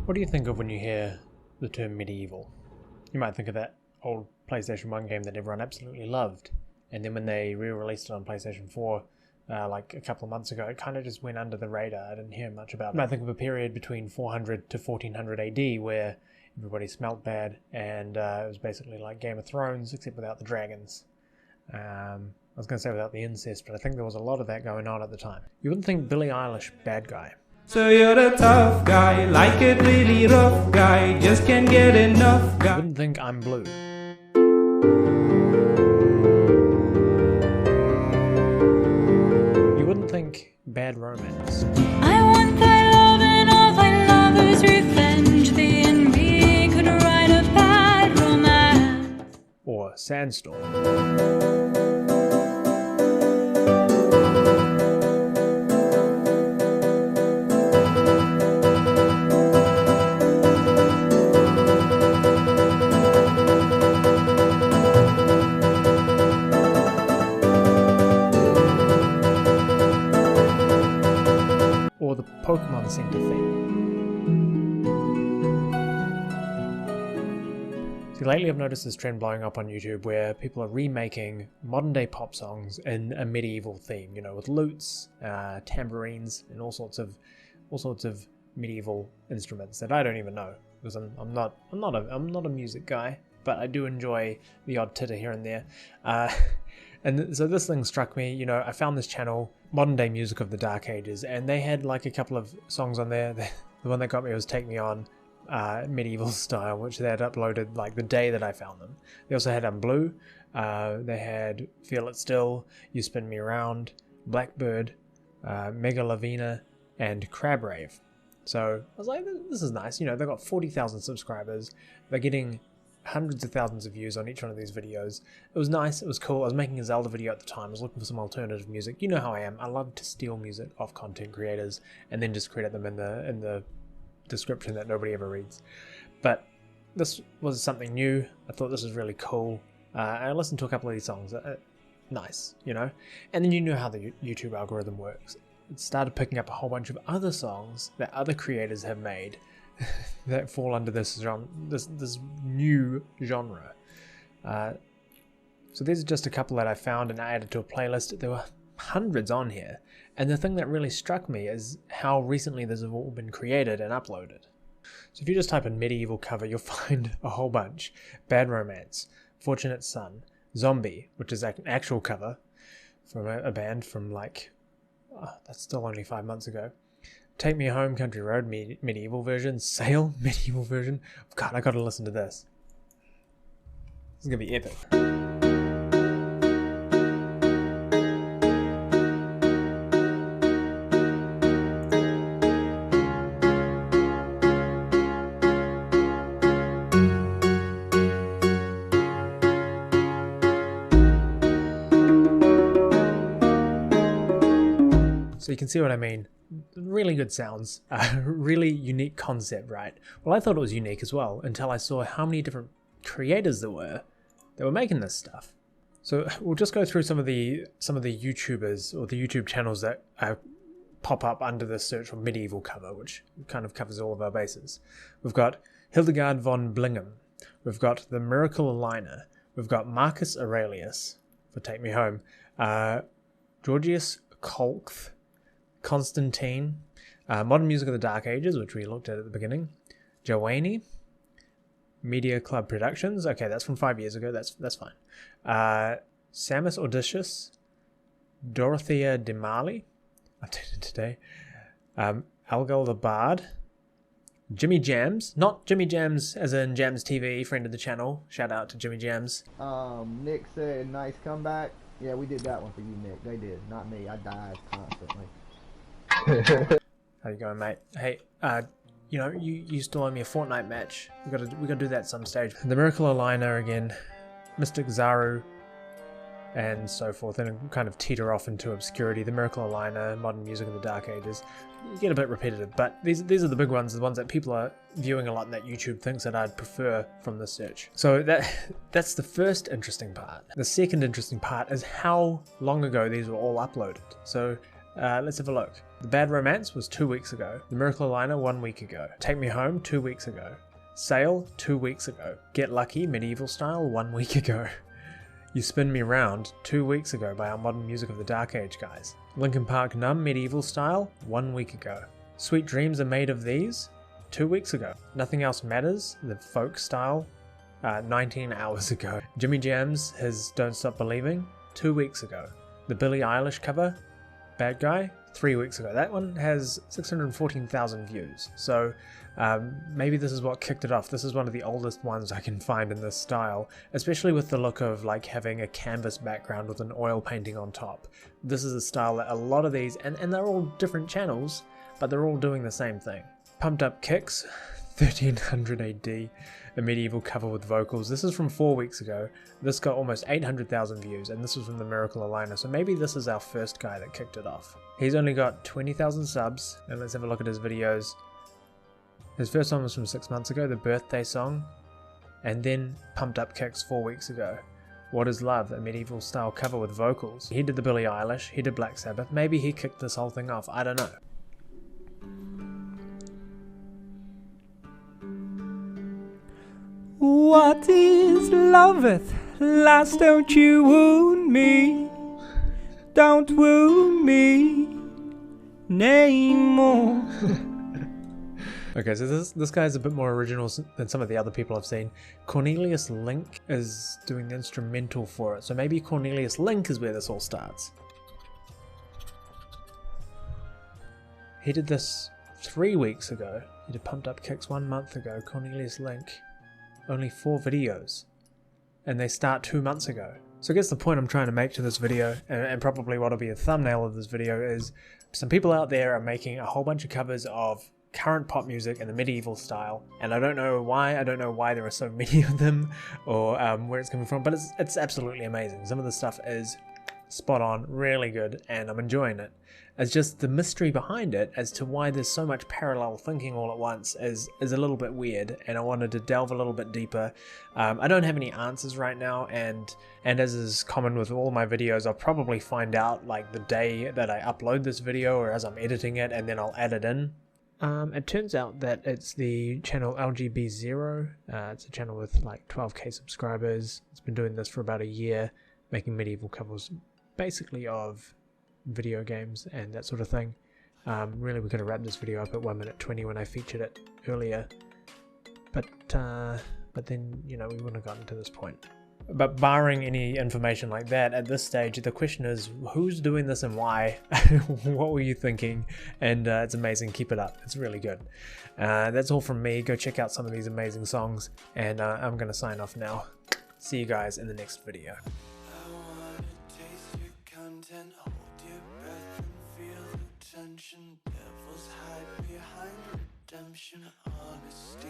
What do you think of when you hear the term medieval? You might think of that old PlayStation 1 game that everyone absolutely loved, and then when they re-released it on PlayStation 4 like a couple of months ago, it kind of just went under the radar. I didn't hear much about it. You might think of a period between 400 to 1400 AD where everybody smelt bad, and it was basically like Game of Thrones except without the dragons. I was going to say without the incest, but I think there was a lot of that going on at the time. You wouldn't think Billie Eilish bad guy. So you're a tough guy, like it really rough guy, just can't get enough guy. You wouldn't think I'm Blue. You wouldn't think Bad Romance. I want thy love and all thy lovers' revenge. Thee and me could write a bad romance. Or Sandstorm. Or the Pokemon Center theme. See, lately I've noticed this trend blowing up on YouTube where people are remaking modern day pop songs in a medieval theme, you know, with lutes, tambourines, and all sorts of medieval instruments that I don't even know, because I'm not a music guy, but I do enjoy the odd titter here and there. And so this thing struck me, you know, I found this channel, Modern Day Music of the Dark Ages, and they had like a couple of songs on there. The one that got me was Take Me On, medieval style, which they had uploaded like the day that I found them. They also had Blue, they had Feel It Still, You Spin Me Around, Blackbird, Mega Lavina, and Crab Rave. So I was like, this is nice, you know, they've got 40,000 subscribers, they're getting hundreds of thousands of views on each one of these videos. It was nice, it was cool. I was making a Zelda video at the time, I was looking for some alternative music. You know how I am, I love to steal music off content creators and then just credit them in the description that nobody ever reads. But this was something new, I thought this was really cool. I listened to a couple of these songs, nice, you know? And then you know how the YouTube algorithm works. It started picking up a whole bunch of other songs that other creators have made that fall under this genre, this new genre. So these are just a couple that I found and I added to a playlist. There were hundreds on here, and the thing that really struck me is how recently these have all been created and uploaded. So if you just type in medieval cover, you'll find a whole bunch. Bad Romance, Fortunate Son, Zombie, which is an actual cover from a band from like, that's still only 5 months ago. Take Me Home, Country Road, medieval version. Sail, medieval version. God, I gotta listen to this. This is gonna be epic. So you can see what I mean. Really good sounds, really unique concept, right? Well, I thought it was unique as well until I saw how many different creators there were that were making this stuff. So we'll just go through some of the YouTubers or the YouTube channels that pop up under the search for medieval cover, which kind of covers all of our bases. We've got Hildegard von Blingham, we've got the Miracle Aligner, we've got Marcus Aurelius for Take Me Home, Georgius Kolkth, Constantine, Modern Music of the Dark Ages, which we looked at the beginning, Joanie, Media Club Productions, okay, that's from 5 years ago, that's fine, Samus Odysseus, Dorothea DeMarley, updated today, Algal the Bard, Jimmy Jams, not Jimmy Jams as in Jams TV, friend of the channel, shout out to Jimmy Jams. Nick said nice comeback. Yeah, we did that one for you, Nick. They did, not me. I died constantly. How you going, mate? Hey, you know, you still owe me a Fortnite match. We gotta do that at some stage. The Miracle Aligner again, Mystic Zaru, and so forth, and kind of teeter off into obscurity. The Miracle Aligner, Modern Music of the Dark Ages, get a bit repetitive, but these are the big ones, the ones that people are viewing a lot and that YouTube thinks that I'd prefer from the search. So that's the first interesting part. The second interesting part is how long ago these were all uploaded. So Let's have a look. The Bad Romance was 2 weeks ago. The Miracle Liner 1 week ago. Take Me Home 2 weeks ago. Sail 2 weeks ago. Get Lucky Medieval Style 1 week ago. You Spin Me Round 2 weeks ago by our Modern Music of the Dark Age guys. Linkin Park Numb Medieval Style 1 week ago. Sweet Dreams Are Made of These 2 weeks ago. Nothing Else Matters, the folk style, 19 hours ago. Jimmy Jams, his Don't Stop Believing 2 weeks ago. The Billie Eilish cover, Bad Guy, 3 weeks ago. That one has 614,000 views. So maybe this is what kicked it off. This is one of the oldest ones I can find in this style, especially with the look of like having a canvas background with an oil painting on top. This is a style that a lot of these, and they're all different channels, but they're all doing the same thing. Pumped Up Kicks, 1300 AD, a medieval cover with vocals. This is from 4 weeks ago. This got almost 800,000 views, and this was from the Miracle Aligner, so maybe this is our first guy that kicked it off. He's only got 20,000 subs, and let's have a look at his videos. His first one was from 6 months ago, the birthday song, and then Pumped Up Kicks 4 weeks ago. What Is Love, a medieval style cover with vocals. He did the Billie Eilish, he did Black Sabbath. Maybe he kicked this whole thing off, I don't know. What is loveth? Last, don't you wound me. Don't wound me. Nay more. Okay, so this guy's a bit more original than some of the other people I've seen. Cornelius Link is doing the instrumental for it, so maybe Cornelius Link is where this all starts. He did this 3 weeks ago. He did Pumped Up Kicks 1 month ago. Cornelius Link, only 4 videos, and they start 2 months ago. So I guess the point I'm trying to make to this video, and probably what'll be a thumbnail of this video, is some people out there are making a whole bunch of covers of current pop music in the medieval style, and I don't know why there are so many of them, or where it's coming from, but it's absolutely amazing. Some of the stuff is spot on, really good, and I'm enjoying it. It's just the mystery behind it as to why there's so much parallel thinking all at once is a little bit weird, and I wanted to delve a little bit deeper. I don't have any answers right now, and as is common with all my videos, I'll probably find out like the day that I upload this video or as I'm editing it, and then I'll add it in. It turns out that it's the channel LGB0. It's a channel with like 12k subscribers. It's been doing this for about a year, making medieval covers basically of video games and that sort of thing. Really, we could have wrapped this video up at 1 minute 20 when I featured it earlier, but then, you know, we wouldn't have gotten to this point. But barring any information like that, at this stage, the question is, who's doing this and why? What were you thinking? And it's amazing. Keep it up. It's really good. That's all from me. Go check out some of these amazing songs, and I'm going to sign off now. See you guys in the next video. Devils hide behind redemption, honesty.